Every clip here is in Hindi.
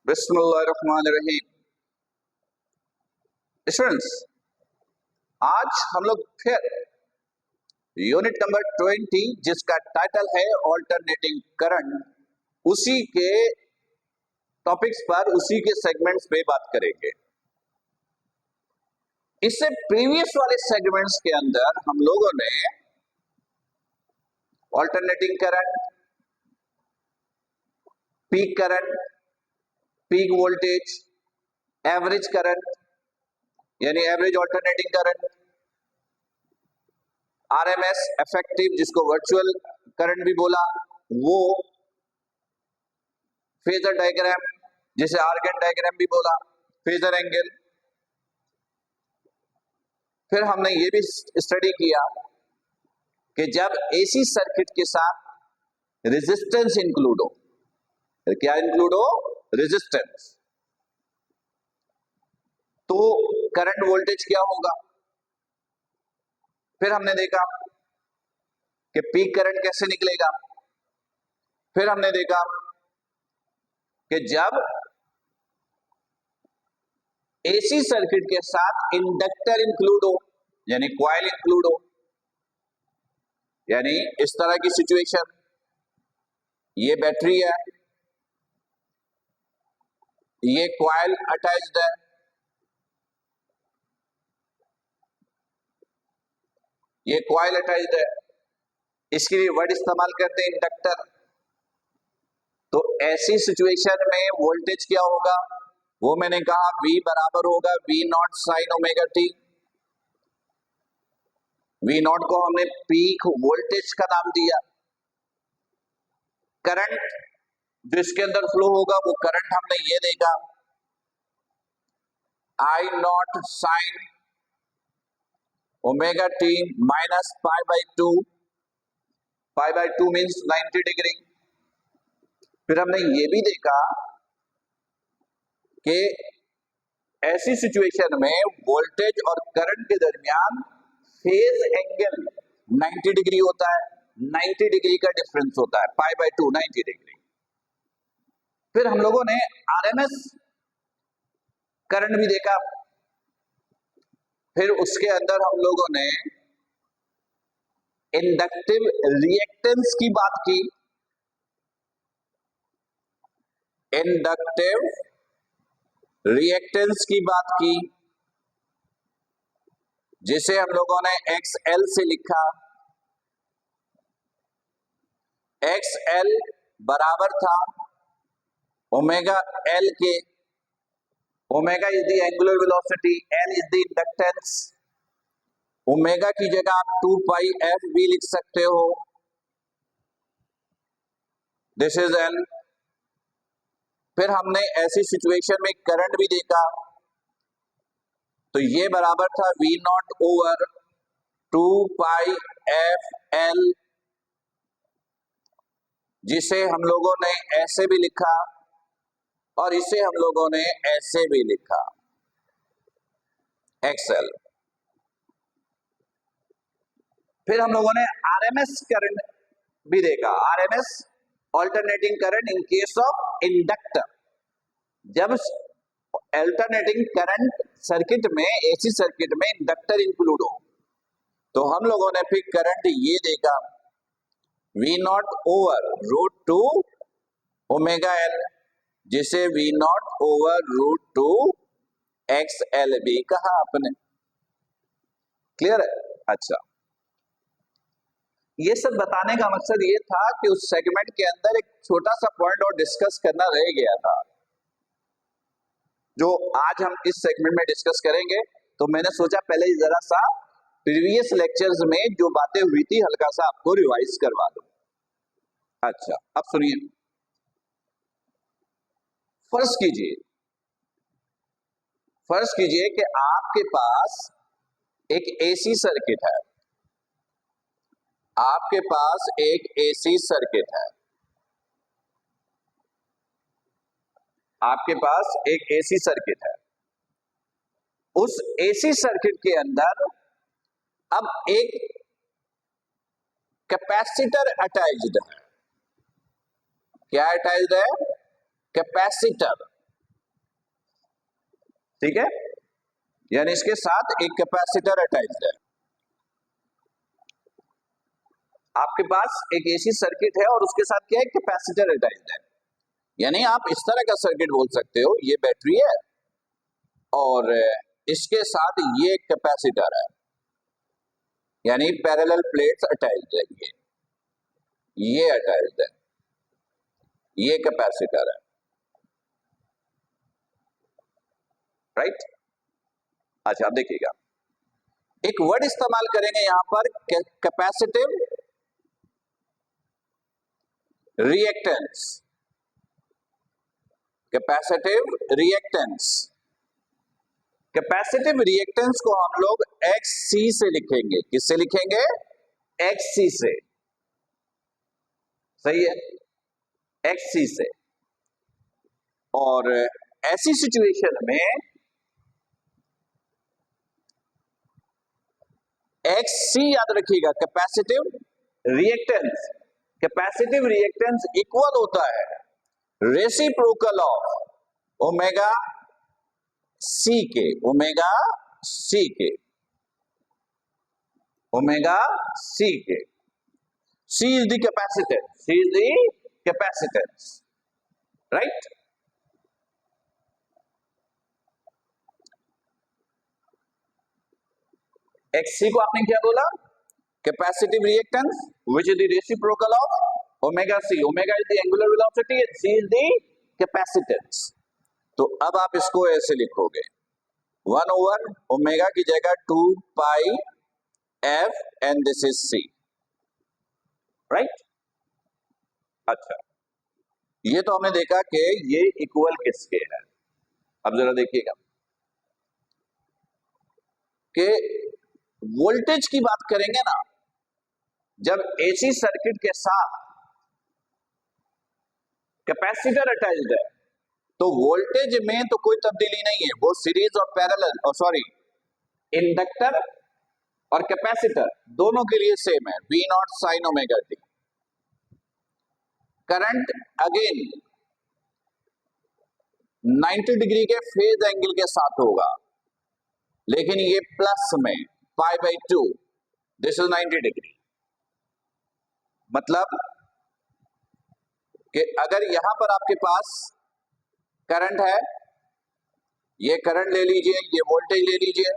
बिस्मिल्लाहिर्रहमानिर्रहीम। स्टूडेंट्स, आज हम लोग फिर यूनिट नंबर 20 जिसका टाइटल है ऑल्टरनेटिंग करंट, उसी के टॉपिक्स पर, उसी के सेगमेंट्स पे बात करेंगे। इससे प्रीवियस वाले सेगमेंट्स के अंदर हम लोगों ने alternating current, peak current, peak voltage, average current यानी average alternating current, RMS effective जिसको वर्चुअल करंट भी बोला, वो फेजर डायग्राम जिसे आर्गन डायग्राम भी बोला, फेजर एंगल। फिर हमने ये भी स्टडी किया कि जब एसी सर्किट के साथ रेजिस्टेंस इंक्लूड हो, क्या इंक्लूड हो? रेजिस्टेंस, तो करंट वोल्टेज क्या होगा। फिर हमने देखा कि पीक करंट कैसे निकलेगा। फिर हमने देखा कि जब एसी सर्किट के साथ इंडक्टर इंक्लूड हो यानी कॉइल इंक्लूड हो, यानी इस तरह की सिचुएशन, ये बैटरी है, ये कॉइल अटैच्ड है, ये कॉइल अटैच्ड है, इसके लिए वर्ड इस्तेमाल करते हैं इंडक्टर। तो ऐसी सिचुएशन में वोल्टेज क्या होगा? वो मैंने कहा V बराबर होगा V0 sine omega T. V0 को हमने पीक वोल्टेज का नाम दिया। करंट जो इसके अंदर फ्लो होगा वो करंट हमने ये देखा I0 sine omega T minus pi by two. Pi by two means 90 degree. फिर हमने ये भी देखा कि ऐसी सिचुएशन में वोल्टेज और करंट के दरमियान फेज एंगल 90 डिग्री होता है, 90 डिग्री का डिफरेंस होता है, पाई बाई टू 90 डिग्री। फिर हम लोगों ने आरएमएस करंट भी देखा। फिर उसके अंदर हम लोगों ने इंडक्टिव रिएक्टेंस की बात की, इंडक्टिव रिएक्टेंस की बात की, जिसे हम लोगों ने XL से लिखा। XL बराबर था ओमेगा L के। Omega is the angular velocity, L is the inductance. Omega की जगह आप 2 पाई f भी लिख सकते हो। This is L। फिर हमने ऐसी सिचुएशन में करंट भी देखा, तो ये बराबर था V0 over 2 pi f L, जिसे हम लोगों ने ऐसे भी लिखा और इसे हम लोगों ने ऐसे भी लिखा, XL। फिर हम लोगों ने आरएमएस करंट भी देखा, RMS alternating current in case of inductor. जब अल्टरनेटिंग करंट सर्किट में, एसी सर्किट में इंडक्टर इंक्लूड हो, तो हम लोगों ने फिर करंट ये देखा V0 over root 2 omega L, जिसे V0 ओवर रूट 2 XL भी कहा आपने। क्लियर है? अच्छा, ये सब बताने का मकसद ये था कि उस सेगमेंट के अंदर एक छोटा सा पॉइंट और डिस्कस करना रह गया था, जो आज हम इस सेगमेंट में डिस्कस करेंगे। तो मैंने सोचा पहले जरा सा प्रीवियस लेक्चर्स में जो बातें हुई थी हल्का सा आपको रिवाइज करवा दूं। अच्छा, अब सुनिए। फर्ज कीजिए कि आपके पास एक एसी सर्किट है। आपके पास एक एसी सर्किट है। आपके पास एक एसी सर्किट है। उस एसी सर्किट के अंदर अब एक कैपेसिटर अटैच्ड है। क्या अटैच्ड है? कैपेसिटर। ठीक है, यानी इसके साथ एक कैपेसिटर अटैच्ड है। आपके पास एक एसी सर्किट है और उसके साथ क्या है, कैपेसिटर अटैच्ड है। यानी आप इस तरह का सर्किट बोल सकते हो, ये बैटरी है और इसके साथ ये कैपेसिटर है, यानी पैरेलल प्लेट्स अटैच्ड है, ये अटैच्ड है, ये कैपेसिटर है, राइट। अच्छा, अब देखिएगा, एक वर्ड इस्तेमाल करेंगे यहां पर, capacitive reactance. Capacitive reactance, capacitive reactance को हम लोग XC से लिखेंगे। किससे लिखेंगे? XC से, सही है, XC से। और ऐसी सिचुएशन में XC याद रखिएगा, capacitive reactance. Capacitive reactance equal होता है रेसिप्रोकल ऑफ ओमेगा C के, ओमेगा C के, ओमेगा C के। C is the capacitance, C is the capacitance, right? XC को आपने क्या बोला? Capacitive reactance which is the reciprocal of omega C. Omega is the angular velocity and C is the capacitance. तो अब आप इसको ऐसे लिखोगे, 1 ओवर ओमेगा की जगह 2 pi F and this is C, right. अच्छा, ये तो हमने देखा कि ये इक्वल किसके है। अब जरा देखिएगा कि वोल्टेज की बात करेंगे ना, जब एसी सर्किट के साथ कैपेसिटर अटैच्ड है तो वोल्टेज में तो कोई तब्दीली नहीं है, वो सीरीज और पैरेलल, सॉरी, इंडक्टर और कैपेसिटर दोनों के लिए सेम है, V not sine omega T. Current again 90 degree के फेज एंगल के साथ होगा, लेकिन ये प्लस में π/2, दिस इज 90 डिग्री। मतलब कि अगर यहां पर आपके पास करंट है, ये करंट ले लीजिए, ये वोल्टेज ले लीजिए,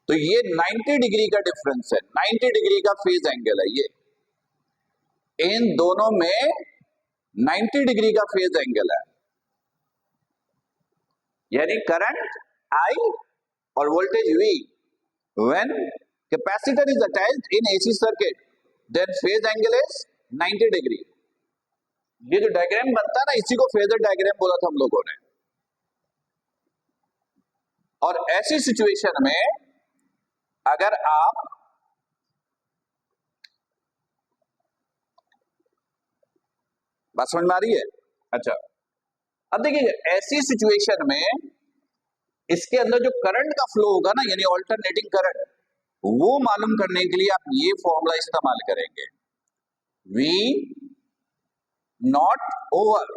तो ये 90 डिग्री का डिफरेंस है, 90 डिग्री का फेज एंगल है ये, इन दोनों में 90 डिग्री का फेज एंगल है। यानी करंट I और voltage V, when capacitor is attached in AC circuit, then phase angle is 90 degree. ये जो डायग्राम बनता है ना, इसी को फेजर डायग्राम बोला था हम लोगों ने। और ऐसी सिचुएशन में अगर आप बात समझ में आ रही है? अच्छा, अब देखिए, ऐसी सिचुएशन में इसके अंदर जो करंट का फ्लो होगा ना, यानी ऑल्टरनेटिंग करंट, वो मालूम करने के लिए आप ये फॉर्मूला इस्तेमाल करेंगे, V not over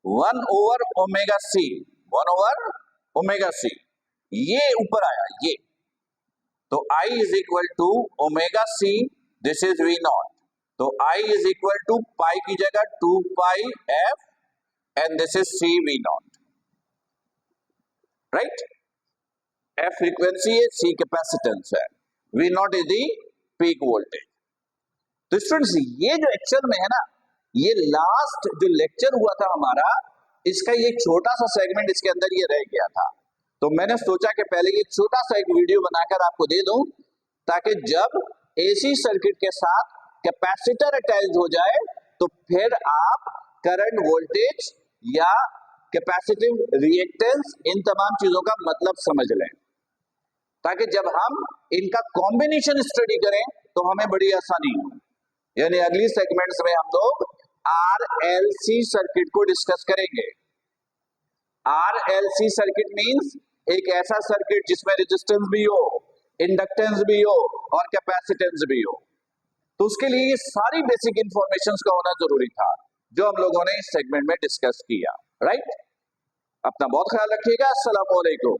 1 over omega C, 1 over omega C, ये ऊपर आया ये, तो I is equal to omega C, this is V not, तो I is equal to pi की जगह 2 pi F and this is C V not, right. F frequency है, C कैपेसिटेंस है, V not is the peak voltage. तो स्टूडेंट्स, ये जो एक्चुअल में है ना, ये लास्ट जो लेक्चर हुआ था हमारा, इसका ये छोटा सा सेगमेंट इसके अंदर ये रह गया था। तो मैंने सोचा कि पहले ये छोटा सा एक वीडियो बनाकर आपको दे दूं, ताकि जब एसी सर्किट के साथ कैपेसिटर अटैच हो जाए तो फिर आप करंट, वोल्टेज या कैपेसिटिव रिएक्टेंस, इन तमाम चीजों का मतलब समझ लें, ताकि जब हम इनका कॉम्बिनेशन स्टडी करें तो हमें बड़ी आसानी हो। यानी अगली सेगमेंट्स में हम लोग RLC सर्किट को डिस्कस करेंगे। RLC सर्किट मींस एक ऐसा सर्किट जिसमें रेजिस्टेंस भी हो, इंडक्टेंस भी हो और कैपेसिटेंस भी हो। तो उसके लिए ये सारी बेसिक इंफॉर्मेशन का होना जरूरी था, जो हम लोगों ने इस सेगमेंट में डिस्कस किया, राइट। अपना बहुत ख्याल रखिएगा। अस्सलाम वालेकुम।